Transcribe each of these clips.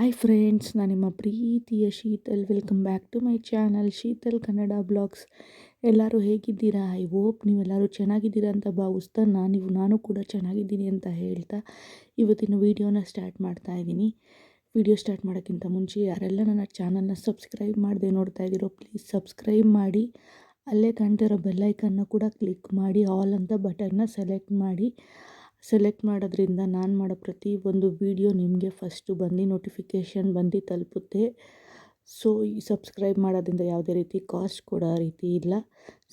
Hi friends, ನಾನು ನಿಮ್ಮ ಪ್ರೀತಿಯ Sheetal. Welcome back to my channel Sheetal Kannada blogs. ಎಲ್ಲರೂ ಹೇಗಿದ್ದೀರಾ? ಐ ಹೋಪ್ ನೀವೆಲ್ಲರೂ ಚೆನ್ನಾಗಿದ್ದೀರಾ ಅಂತ ಭಾವಿಸ್ತಾ ನಾನು ಕೂಡ ಚೆನ್ನಾಗಿದ್ದೀನಿ ಅಂತ ಹೇಳ್ತಾ ಇವತ್ತಿನ ವೀಡಿಯೋನ ಸ್ಟಾರ್ಟ್ ಮಾಡ್ತಾ ಇದ್ದೀನಿ. ವಿಡಿಯೋ ಸ್ಟಾರ್ಟ್ ಮಾಡೋಕ್ಕಿಂತ ಮುಂಚೆ ಯಾರೆಲ್ಲ ನನ್ನ ಚಾನಲ್ನ ಸಬ್ಸ್ಕ್ರೈಬ್ ಮಾಡದೆ ನೋಡ್ತಾ ಇದ್ದೀರೋ ಪ್ಲೀಸ್ ಸಬ್ಸ್ಕ್ರೈಬ್ ಮಾಡಿ. ಅಲ್ಲೇ ಕಾಣ್ತಿರೋ ಬೆಲ್ಲೈಕನ್ನು ಕೂಡ ಕ್ಲಿಕ್ ಮಾಡಿ, ಆಲ್ ಅಂತ ಬಟನ್ನ ಸೆಲೆಕ್ಟ್ ಮಾಡೋದ್ರಿಂದ ನಾನು ಮಾಡೋ ಪ್ರತಿ ಒಂದು ವಿಡಿಯೋ ನಿಮಗೆ ಫಸ್ಟು ಬಂದು ನೋಟಿಫಿಕೇಷನ್ ಬಂದು ತಲುಪುತ್ತೆ. ಸೊ ಈ ಸಬ್ಸ್ಕ್ರೈಬ್ ಮಾಡೋದ್ರಿಂದ ಯಾವುದೇ ರೀತಿ ಕಾಸ್ಟ್ ಕೊಡೋ ರೀತಿ ಇಲ್ಲ.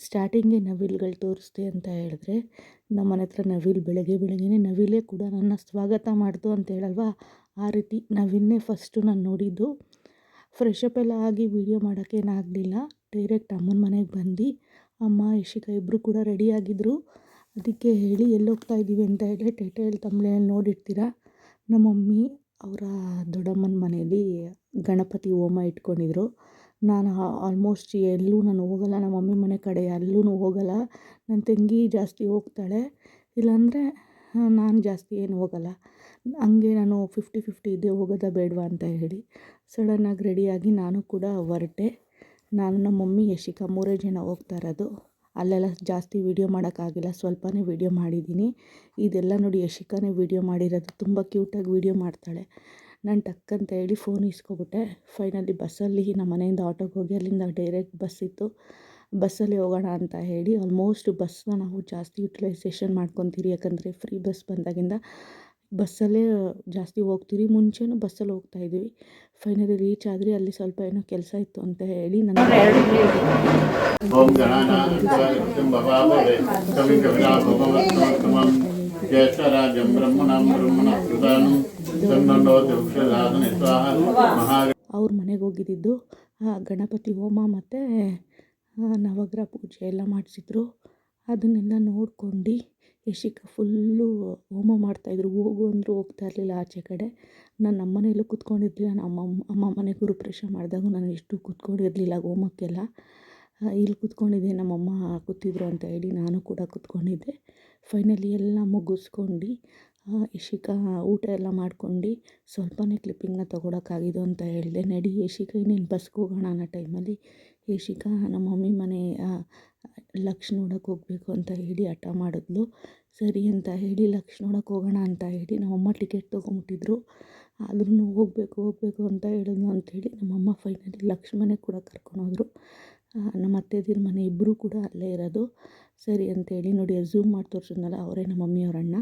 ಸ್ಟಾರ್ಟಿಂಗ್ಗೆ ನವಿಲುಗಳು ತೋರಿಸ್ದೆ ಅಂತ ಹೇಳಿದ್ರೆ, ನಮ್ಮನೆ ಹತ್ರ ನವಿಲು ಬೆಳಗ್ಗೆನೇ ನವಿಲೇ ಕೂಡ ನನ್ನ ಸ್ವಾಗತ ಮಾಡ್ತು ಅಂತ ಹೇಳಲ್ವಾ, ಆ ರೀತಿ ನವಿಲನ್ನೇ ಫಸ್ಟು ನಾನು ನೋಡಿದ್ದು. ಫ್ರೆಶಪ್ ಎಲ್ಲ ಆಗಿ ವೀಡಿಯೋ ಮಾಡೋಕ್ಕೇನಾಗಲಿಲ್ಲ. ಡೈರೆಕ್ಟ್ ಅಮ್ಮನ ಮನೆಗೆ ಬಂದು ಅಮ್ಮ ಯಶಿಕಾ ಇಬ್ಬರು ಕೂಡ ರೆಡಿಯಾಗಿದ್ದರು. ಅದಕ್ಕೆ ಹೇಳಿ ಎಲ್ಲೋಗ್ತಾ ಇದ್ದೀವಿ ಅಂತ ಹೇಳಿ ಟೈಟಲ್ ತಮ್ಮನೇಲಿ ನೋಡಿರ್ತೀರ. ನಮ್ಮ ಮಮ್ಮಿ ಅವರ ದೊಡ್ಡಮ್ಮನ ಮನೆಯಲ್ಲಿ ಗಣಪತಿ ಹೋಮ ಇಟ್ಕೊಂಡಿದ್ರು. ನಾನು ಆಲ್ಮೋಸ್ಟ್ ಎಲ್ಲೂ ನಾನು ಹೋಗಲ್ಲ, ನಮ್ಮ ಮಮ್ಮಿ ಮನೆ ಕಡೆ ಎಲ್ಲೂ ಹೋಗಲ್ಲ. ನನ್ನ ತಂಗಿ ಜಾಸ್ತಿ ಹೋಗ್ತಾಳೆ, ಇಲ್ಲಾಂದರೆ ನಾನು ಜಾಸ್ತಿ ಏನು ಹೋಗಲ್ಲ. ಹಂಗೆ ನಾನು 50-50 ಇದ್ದೆ, ಹೋಗೋದಾ ಬೇಡವಾ ಅಂತ ಹೇಳಿ ಸಡನ್ನಾಗಿ ರೆಡಿಯಾಗಿ ನಾನು ಕೂಡ ಹೊರಟೆ. ನಾನು ನಮ್ಮ ಮಮ್ಮಿ ಯಶಿಕಾ 3 ಜನ ಹೋಗ್ತಾ ಇರೋದು. ಅಲ್ಲೆಲ್ಲ ಜಾಸ್ತಿ ವೀಡಿಯೋ ಮಾಡೋಕ್ಕಾಗಿಲ್ಲ, ಸ್ವಲ್ಪನೇ ವೀಡಿಯೋ ಮಾಡಿದ್ದೀನಿ. ಇದೆಲ್ಲ ನೋಡಿ ಯಶಿಕಾನೇ ವೀಡಿಯೋ ಮಾಡಿರೋದು. ತುಂಬ ಕ್ಯೂಟಾಗಿ ವೀಡಿಯೋ ಮಾಡ್ತಾಳೆ. ನಾನು ಟಕ್ ಅಂತ ಹೇಳಿ ಫೋನ್ ಇಸ್ಕೊಬಿಟ್ಟೆ. ಫೈನಲಿ ಬಸ್ಸಲ್ಲಿ ನಮ್ಮ ಮನೆಯಿಂದ ಆಟೋಗೆ ಹೋಗಿ ಅಲ್ಲಿಂದ ಡೈರೆಕ್ಟ್ ಬಸ್ ಇತ್ತು, ಬಸ್ಸಲ್ಲಿ ಹೋಗೋಣ ಅಂತ ಹೇಳಿ ಆಲ್ಮೋಸ್ಟ್ ಬಸ್ನ ನಾವು ಜಾಸ್ತಿ ಯುಟಿಲೈಸೇಷನ್ ಮಾಡ್ಕೊತೀರಿ. ಯಾಕಂದರೆ ಫ್ರೀ ಬಸ್ ಬಂದಾಗಿಂದ ಬಸ್ಸಲ್ಲೇ ಜಾಸ್ತಿ ಹೋಗ್ತೀರಿ. ಮುಂಚೆನೂ ಬಸ್ಸಲ್ಲಿ ಹೋಗ್ತಾಯಿದ್ವಿ. ಫೈನಲಿ ರೀಚ್ ಆದರೆ ಅಲ್ಲಿ ಸ್ವಲ್ಪ ಏನೋ ಕೆಲಸ ಇತ್ತು ಅಂತ ಹೇಳಿ ಅವ್ರ ಮನೆಗೆ ಹೋಗಿದ್ದು. ಗಣಪತಿ ಹೋಮ ಮತ್ತು ನವಗ್ರಹ ಪೂಜೆ ಎಲ್ಲ ಮಾಡಿಸಿದ್ರು. ಅದನ್ನೆಲ್ಲ ನೋಡ್ಕೊಂಡು ಯಶಿಕಾ ಫುಲ್ಲು ಹೋಮ ಮಾಡ್ತಾಯಿದ್ರು. ಹೋಗು ಅಂದರೂ ಹೋಗ್ತಾ ಇರಲಿಲ್ಲ ಆಚೆ ಕಡೆ. ನಾನು ನಮ್ಮ ಮನೆಯಲ್ಲೂ ಕೂತ್ಕೊಂಡಿರಲಿಲ್ಲ. ಅಮ್ಮ ಮನೆ ಗುರುಪ್ರವೇಶ ಮಾಡಿದಾಗ ನಾನು ಎಷ್ಟು ಕೂತ್ಕೊಂಡಿರಲಿಲ್ಲ ಹೋಮಕ್ಕೆಲ್ಲ. ಇಲ್ಲಿ ಕೂತ್ಕೊಂಡಿದ್ದೆ, ನಮ್ಮಮ್ಮ ಕೂತಿದ್ರು ಅಂತ ಹೇಳಿ ನಾನು ಕೂಡ ಕೂತ್ಕೊಂಡಿದ್ದೆ. ಫೈನಲಿ ಎಲ್ಲ ಮುಗಿಸ್ಕೊಂಡು ಯಶಿಕಾ ಊಟ ಎಲ್ಲ ಮಾಡ್ಕೊಂಡು ಸ್ವಲ್ಪನೇ ಕ್ಲಿಪ್ಪಿಂಗ್ನ ತೊಗೊಳಕ್ಕಾಗಿದ್ದು ಅಂತ ಹೇಳಿದೆ. ನಡಿ ಯಶಿಕಾ ಇನ್ನೇನು ಬಸ್ಗೆ ಹೋಗೋಣ ಅನ್ನೋ ಟೈಮಲ್ಲಿ ಯಶಿಕಾ ನಮ್ಮ ಮಮ್ಮಿ ಮನೆ ಲಕ್ಷ ನೋಡೋಕ್ಕೆ ಹೋಗಬೇಕು ಅಂತ ಹೇಳಿ ಹಠ ಮಾಡಿದ್ಲು. ಸರಿ ಅಂತ ಹೇಳಿ ಲಕ್ಷ ನೋಡೋಕ್ಕೆ ಹೋಗೋಣ ಅಂತ ಹೇಳಿ ನಮ್ಮಮ್ಮ ಟಿಕೆಟ್ ತೊಗೊಂಬಿಟ್ಟಿದ್ರು. ಆದ್ರೂ ಹೋಗಬೇಕು ಅಂತ ಹೇಳಿದ್ನು ಅಂಥೇಳಿ ನಮ್ಮಮ್ಮ ಫೈನಲಿ ಲಕ್ಷ ಮನೆಗೆ ಕೂಡ ಕರ್ಕೊಂಡೋದ್ರು. ನಮ್ಮ ಅತ್ತೆದಿರ ಮನೆ ಇಬ್ಬರು ಕೂಡ ಅಲ್ಲೇ ಇರೋದು. ಸರಿ ಅಂತೇಳಿ ನೋಡಿ ಝೂಮ್ ಮಾಡಿ ತೋರಿಸಿದ್ನಲ್ಲ, ಅವರೇ ನಮ್ಮ ಮಮ್ಮಿಯವ್ರ ಅಣ್ಣ.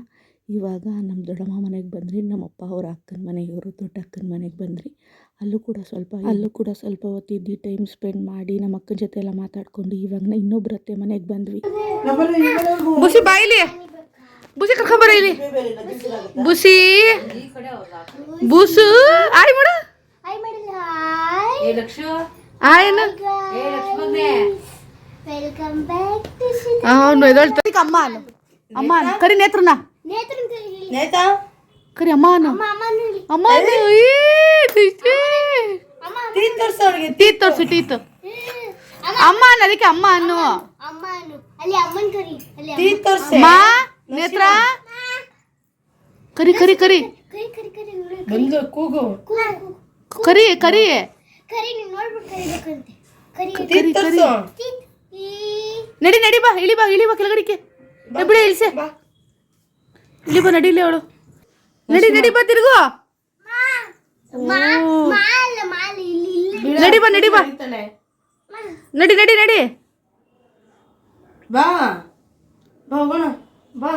ಇವಾಗ ನಮ್ಮ ದೊಡ್ಡಮ್ಮ ಮನೆಗೆ ಬಂದ್ರಿ, ನಮ್ಮಪ್ಪ ಅವರ ಅಕ್ಕನ ಮನೆಗೆ, ಇವರು ದೊಡ್ಡ ಅಕ್ಕನ ಮನೆಗೆ ಬಂದ್ರಿ. ಅಲ್ಲೂ ಕೂಡ ಸ್ವಲ್ಪ ಹೊತ್ತಿದ್ದು ಟೈಮ್ ಸ್ಪೆಂಡ್ ಮಾಡಿ ನಮ್ಮ ಅಕ್ಕನ ಜೊತೆ ಎಲ್ಲ ಮಾತಾಡ್ಕೊಂಡು ಇವಾಗ ಇನ್ನೊಬ್ರ ಅತ್ತೆ ಮನೆಗೆ ಬಂದ್ವಿ. ಬುಸಿ ಬಾಯಿಲಿ, ಬುಸಿ ಕರ್ಕೊಂಬರ ಇಲ್ಲಿ, ಬುಸಿ ಬೂಸು ಆಯ್ ಮಾಡು, ಅವನು ಎದಳ್ತ ಅಮ್ಮ ಕರಿ ನೇತ್ರನ ಕರಿ ಅಮ್ಮ ಅಮ್ಮ ಟೀತ್ ತೋರ್ಸು ಟೀತ್ ಅಮ್ಮ ಅದಕ್ಕೆ ಅಮ್ಮ ಅನ್ನು ಮಾ ನೇತ್ರ ಕರಿ ಕರಿ ಕರಿ ಕರಿ ಕರಿ ನಡಿ ನಡಿ ಬಾ, ಇಳಿ ಬಾ ಕೆಳಗಡಿಕೆ ಬಿಡ ಇಳಿಸೆ, ಇಳಿ ಬಾ, ನಡಿಲಿ ಅವಳು, ನಡಿ ಬಾ, ತಿರುಗು, ನಡಿ ಬಾ ನಡಿ ಬಾ ಹೋಗೋಣ, ಬಾ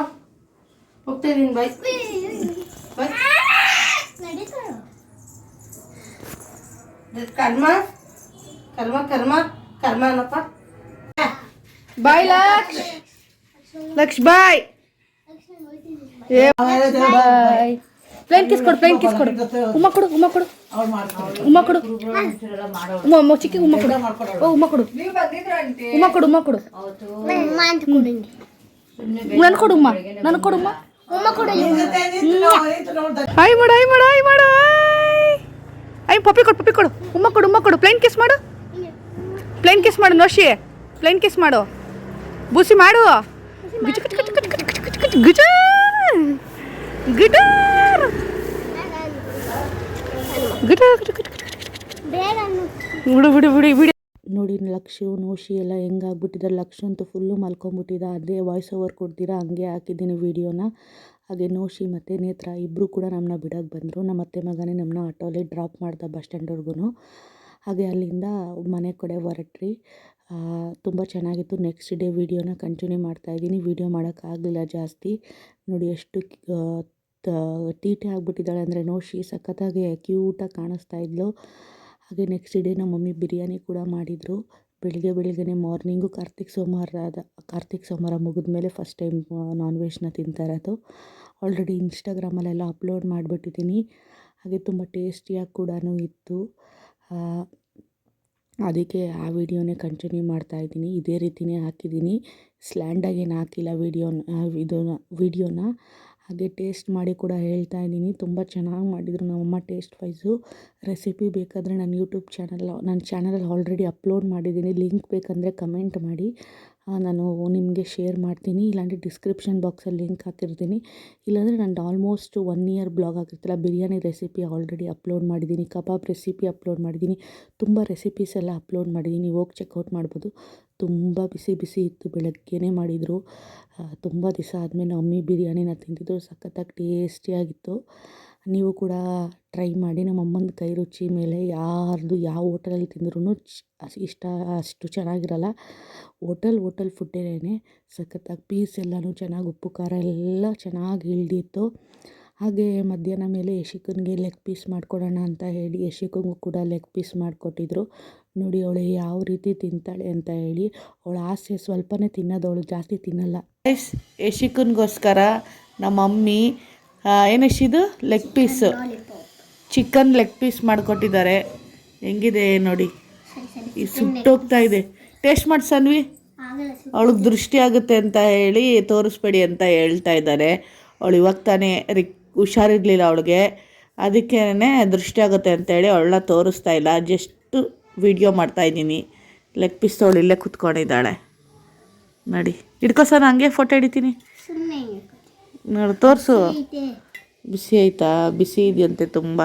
ಹೋಗ್ತಾ ಇದೀನಿ, ಬಾಯ್ ಕರ್ಮ ಕರ್ಮ ಕರ್ಮ ಕರ್ಮ ಅನ್ನಪ್ಪ. ಬಾಯ್ ಲಕ್ಷ ಬಾಯ್. ಪ್ಲೇನ್ ಕಿಸ್ ಕೊಡು ಉಮ್ಮ ಕೊಡು ಚಿಕ್ಕಿ ಉಮ್ಮ ಕೊಡು ನನ್ ಕೊಡುಮ್ಮ ಹಾಯ್ ಮಾಡು ಐ ಪಪ್ಪಿ ಕೊಡು ಉಮ್ಮ ಕೊಡು ಪ್ಲೇನ್ ಕಿಸ್ ಮಾಡು ನೋಶಿ, ಪ್ಲೇನ್ ಕಿಸ್ ಮಾಡು, ಬೂಸಿ ಮಾಡು, ಗಿಟಾರ್ ಬಿಡು ಬಿಡು ಬಿಡಿ ಬಿಡಿ. ನೋಡಿ ಲಕ್ಷು ನೋಶಿ ಎಲ್ಲ ಹೆಂಗಾಗ್ಬಿಟ್ಟಿದ್ದಾರೆ. ಲಕ್ಷು ಅಂತೂ ಫುಲ್ಲು ಮಲ್ಕೊಂಬಿಟ್ಟಿದ್ದ. ಅದೇ ವಾಯ್ಸ್ ಓವರ್ ಕೊಡ್ತೀರಾ ಹಂಗೆ ಹಾಕಿದ್ದೀನಿ ವೀಡಿಯೋನ. ಹಾಗೆ ನೋಶಿ ಮತ್ತು ನೇತ್ರ ಇಬ್ಬರು ಕೂಡ ನಮ್ಮನ್ನ ಬಿಡೋಕ್ಕೆ ಬಂದರು. ನಮ್ಮ ಅತ್ತೆ ಮಗನೇ ನಮ್ಮನ್ನ ಆಟೋಲಿ ಡ್ರಾಪ್ ಮಾಡ್ದ ಬಸ್ ಸ್ಟ್ಯಾಂಡ್ವರೆಗೂ. ಹಾಗೆ ಅಲ್ಲಿಂದ ಮನೆ ಕಡೆ ಹೊರಟ್ರಿ. ತುಂಬ ಚೆನ್ನಾಗಿತ್ತು. ನೆಕ್ಸ್ಟ್ ಡೇ ವೀಡಿಯೋನ ಕಂಟಿನ್ಯೂ ಮಾಡ್ತಾಯಿದ್ದೀನಿ. ವೀಡಿಯೋ ಮಾಡೋಕ್ಕಾಗಲಿಲ್ಲ ಜಾಸ್ತಿ. ನೋಡಿ ಎಷ್ಟು ತೀಟೆ ಆಗಿಬಿಟ್ಟಿದ್ದಾಳೆ ಅಂದರೆ ನೋಶಿ ಸಖತ್ತಾಗಿ ಕ್ಯೂಟಾಗಿ ಕಾಣಿಸ್ತಾ ಇದ್ಲು. ಹಾಗೆ ನೆಕ್ಸ್ಟ್ ಡೇ ನಮ್ಮ ಮಮ್ಮಿ ಬಿರಿಯಾನಿ ಕೂಡ ಮಾಡಿದರು. ಬೆಳಿಗ್ಗೆ ಮಾರ್ನಿಂಗು ಕಾರ್ತಿಕ್ ಸೋಮವಾರ ಮುಗಿದ ಮೇಲೆ ಫಸ್ಟ್ ಟೈಮ್ ನಾನ್ ವೆಜ್ನ ತಿಂತಾ ಇರೋದು. ಆಲ್ರೆಡಿ ಇನ್ಸ್ಟಾಗ್ರಾಮಲ್ಲೆಲ್ಲ ಅಪ್ಲೋಡ್ ಮಾಡಿಬಿಟ್ಟಿದ್ದೀನಿ. ಹಾಗೆ ತುಂಬ ಟೇಸ್ಟಿಯಾಗಿ ಕೂಡ ಇತ್ತು. ಅದಕ್ಕೆ ಆ ವಿಡಿಯೋನೇ ಕಂಟಿನ್ಯೂ ಮಾಡ್ತಾಯಿದ್ದೀನಿ. ಇದೇ ರೀತಿಯೇ ಹಾಕಿದ್ದೀನಿ, ಸ್ಲ್ಯಾಂಡಾಗೇನು ಹಾಕಿಲ್ಲ ವಿಡಿಯೋನ. ಹಾಗೆ ಟೇಸ್ಟ್ ಮಾಡಿ ಕೂಡ ಹೇಳ್ತಾ ಇದ್ದೀನಿ. ತುಂಬ ಚೆನ್ನಾಗಿ ಮಾಡಿದರು ನಮ್ಮಮ್ಮ ಟೇಸ್ಟ್ ವೈಸು. ರೆಸಿಪಿ ಬೇಕಾದರೆ ನನ್ನ ಚಾನಲಲ್ಲಿ ಆಲ್ರೆಡಿ ಅಪ್ಲೋಡ್ ಮಾಡಿದ್ದೀನಿ. ಲಿಂಕ್ ಬೇಕಂದರೆ ಕಮೆಂಟ್ ಮಾಡಿ, ನಾನು ನಿಮಗೆ ಶೇರ್ ಮಾಡ್ತೀನಿ. ಇಲ್ಲಾಂದರೆ ಡಿಸ್ಕ್ರಿಪ್ಷನ್ ಬಾಕ್ಸಲ್ಲಿ ಲಿಂಕ್ ಹಾಕಿರ್ತೀನಿ. ಇಲ್ಲಾಂದರೆ ನಂದು ಆಲ್ಮೋಸ್ಟ್ 1 ಇಯರ್ ಬ್ಲಾಗ್ ಆಗಿರ್ತಲ್ಲ, ಬಿರಿಯಾನಿ ರೆಸಿಪಿ ಆಲ್ರೆಡಿ ಅಪ್ಲೋಡ್ ಮಾಡಿದ್ದೀನಿ, ಕಬಾಬ್ ರೆಸಿಪಿ ಅಪ್ಲೋಡ್ ಮಾಡಿದ್ದೀನಿ, ತುಂಬ ರೆಸಿಪೀಸ್ ಎಲ್ಲ ಅಪ್ಲೋಡ್ ಮಾಡಿದ್ದೀನಿ. ಹೋಗಿ ಚೆಕ್ಔಟ್ ಮಾಡ್ಬೋದು. ತುಂಬ ಬಿಸಿ ಇತ್ತು. ಬೆಳಗ್ಗೆನೇ ಮಾಡಿದರು. ತುಂಬ ದಿವಸ ಆದಮೇಲೆ ಮಮ್ಮಿ ಬಿರಿಯಾನಿನ ತಿಂದಿದ್ದು. ಸಖತ್ತಾಗಿ ಟೇಸ್ಟಿಯಾಗಿತ್ತು. ನೀವು ಕೂಡ ಟ್ರೈ ಮಾಡಿ. ನಮ್ಮ ಅಮ್ಮನ ಕೈ ರುಚಿ ಮೇಲೆ ಯಾವ ಹೋಟೆಲಲ್ಲಿ ತಿಂದ್ರೂ ಅಷ್ಟು ಚೆನ್ನಾಗಿರಲ್ಲ. ಹೋಟೆಲ್ ಫುಡ್ಡೇನೆ ಸಖತ್ತಾಗಿ. ಪೀಸ್ ಎಲ್ಲನೂ ಚೆನ್ನಾಗಿ ಉಪ್ಪು ಖಾರ ಎಲ್ಲ ಚೆನ್ನಾಗಿ ಇಳಿದಿತ್ತು. ಹಾಗೆ ಮಧ್ಯಾಹ್ನ ಮೇಲೆ ಯಶಿಕನಿಗೆ ಲೆಗ್ ಪೀಸ್ ಮಾಡಿಕೊಡೋಣ ಅಂತ ಹೇಳಿ ಯಶಿಕನಿಗೂ ಕೂಡ ಲೆಗ್ ಪೀಸ್ ಮಾಡಿಕೊಟ್ಟಿದ್ರು. ನೋಡಿ ಅವಳು ಯಾವ ರೀತಿ ತಿಂತಾಳೆ ಅಂತ ಹೇಳಿ. ಅವಳ ಆಸೆ ಸ್ವಲ್ಪನೇ ತಿನ್ನೋದು, ಅವಳು ಜಾಸ್ತಿ ತಿನ್ನಲ್ಲ. ಯಶಿಕನಿಗೋಸ್ಕರ ನಮ್ಮ ಮಮ್ಮಿ ಏನಿದು leg piece, chicken leg piece ಮಾಡಿಕೊಟ್ಟಿದ್ದಾರೆ. ಹೆಂಗಿದೆ ನೋಡಿ, ಸುಟ್ಟೋಗ್ತಾ ಇದೆ. ಟೇಸ್ಟ್ ಮಾಡಿ ಸನ್ವಿ. ಅವಳಿಗೆ ದೃಷ್ಟಿ ಆಗುತ್ತೆ ಅಂತ ಹೇಳಿ ತೋರಿಸ್ಬೇಡಿ ಅಂತ ಹೇಳ್ತಾ ಇದ್ದಾರೆ. ಅವಳು ಇವಾಗ ತಾನೇ ಹುಷಾರಿರಲಿಲ್ಲ ಅವಳಿಗೆ, ಅದಕ್ಕೇ ದೃಷ್ಟಿ ಆಗುತ್ತೆ ಅಂತೇಳಿ ಅವಳನ್ನ ತೋರಿಸ್ತಾ ಇಲ್ಲ. ಜಸ್ಟು ವಿಡಿಯೋ ಮಾಡ್ತಾಯಿದ್ದೀನಿ. ಲೆಗ್ ಪೀಸ್ ಅವಳು ಇಲ್ಲೇ ಕೂತ್ಕೊಂಡಿದ್ದಾಳೆ ನೋಡಿ. ಹಿಡ್ಕೋಸನ ಹಂಗೆ ಫೋಟೋ ಹಿಡಿತೀನಿ ನೋಡಿ, ತೋರಿಸು. ಬಿಸಿ ಆಯಿತಾ? ಬಿಸಿ ಇದೆಯಂತೆ ತುಂಬ.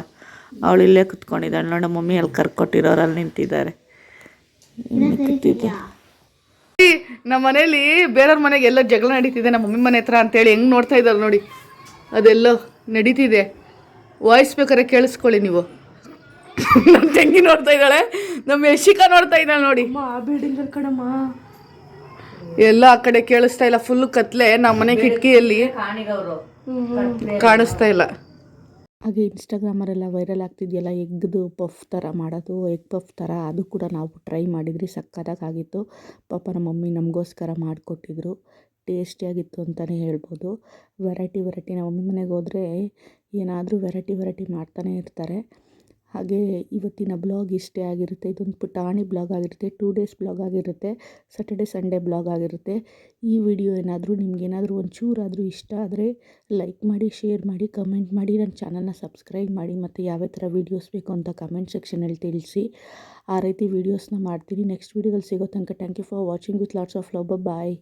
ಅವಳು ಇಲ್ಲೇ ಕೂತ್ಕೊಂಡಿದ್ದಾಳೆ ನೋಡಿ. ಮಮ್ಮಿ ಅಲ್ಲಿ ಕರ್ಕೊಟ್ಟಿರೋರಲ್ಲಿ ನಿಂತಿದ್ದಾರೆ. ನಮ್ಮ ಮನೇಲಿ ಬೇರೆಯವ್ರ ಮನೆಗೆ ಎಲ್ಲ ಜಗಳ ನಡೀತಿದೆ, ನಮ್ಮ ಮಮ್ಮಿ ಮನೆ ಹತ್ರ ಅಂತೇಳಿ ಹೆಂಗೆ ನೋಡ್ತಾ ಇದ್ದಾರೆ ನೋಡಿ. ಅದೆಲ್ಲೋ ನಡೀತಿದೆ. ವಾಯ್ಸ್ ಬೇಕಾದ್ರೆ ಕೇಳಿಸ್ಕೊಳ್ಳಿ ನೀವು. ನಮ್ಮ ತಂಗಿ ನೋಡ್ತಾ ಇದ್ದಾಳೆ, ನಮ್ಮ ಯಶಿಕಾ ನೋಡ್ತಾ ಇದ್ದಾಳೆ ನೋಡಿ. ಆ ಬಿಲ್ಡಿಂಗಲ್ಲಿ ಕಣಮ್ಮ ಎಲ್ಲ ಆ ಕಡೆ ಕೇಳಿಸ್ತಾ ಇಲ್ಲ. ಫುಲ್ ಕತ್ಲೆ. ನಮ್ಮ ಮನೆ ಕಿಟಕಿಯಲ್ಲಿ ಕಾಣಿಸ್ತಾ ಇಲ್ಲ. ಹಾಗೆ ಇನ್ಸ್ಟಾಗ್ರಾಮಲ್ಲೆಲ್ಲ ವೈರಲ್ ಆಗ್ತಿದೆಯಲ್ಲ ಎಗ್ದು ಪಫ್ ಥರ ಮಾಡೋದು, ಎಗ್ ಪಫ್ ಥರ, ಅದು ಕೂಡ ನಾವು ಟ್ರೈ ಮಾಡಿದ್ರಿ. ಸಕ್ಕತ್ತಾಗಿತ್ತು. ಪಾಪ ನಮ್ಮ ಮಮ್ಮಿ ನಮಗೋಸ್ಕರ ಮಾಡಿಕೊಟ್ಟಿದ್ರು. ಟೇಸ್ಟಿಯಾಗಿತ್ತು ಅಂತಲೇ ಹೇಳ್ಬೋದು. ವೆರೈಟಿ ನಮ್ಮ ಮಮ್ಮಿ ಮನೆಗೆ ಹೋದರೆ ಏನಾದರೂ ವೆರೈಟಿ ಮಾಡ್ತಾನೆ ಇರ್ತಾರೆ. ಹಾಗೆ ಇವತ್ತಿನ ಬ್ಲಾಗ್ ಇಷ್ಟೇ ಆಗಿರುತ್ತೆ. ಇದೊಂದು ಪುಟಾಣಿ ಬ್ಲಾಗ್ ಆಗಿರುತ್ತೆ. 2 ಡೇಸ್ ಬ್ಲಾಗ್ ಆಗಿರುತ್ತೆ. ಸ್ಯಾಟರ್ಡೆ ಸಂಡೇ ಬ್ಲಾಗ್ ಆಗಿರುತ್ತೆ. ಈ ವಿಡಿಯೋ ಏನಾದರೂ ನಿಮಗೇನಾದರೂ ಒಂಚೂರಾದರೂ ಇಷ್ಟ ಆದರೆ ಲೈಕ್ ಮಾಡಿ, ಶೇರ್ ಮಾಡಿ, ಕಮೆಂಟ್ ಮಾಡಿ, ನನ್ನ ಚಾನಲ್ನ ಸಬ್ಸ್ಕ್ರೈಬ್ ಮಾಡಿ. ಮತ್ತು ಯಾವ ಥರ ವೀಡಿಯೋಸ್ ಬೇಕು ಅಂತ ಕಮೆಂಟ್ ಸೆಕ್ಷನಲ್ಲಿ ತಿಳಿಸಿ. ಆ ರೀತಿ ವೀಡಿಯೋಸ್ನ ಮಾಡ್ತೀನಿ. ನೆಕ್ಸ್ಟ್ ವೀಡಿಯೋದಲ್ಲಿ ಸಿಗೋ ತನಕ thank you for watching with lots of love. Bye.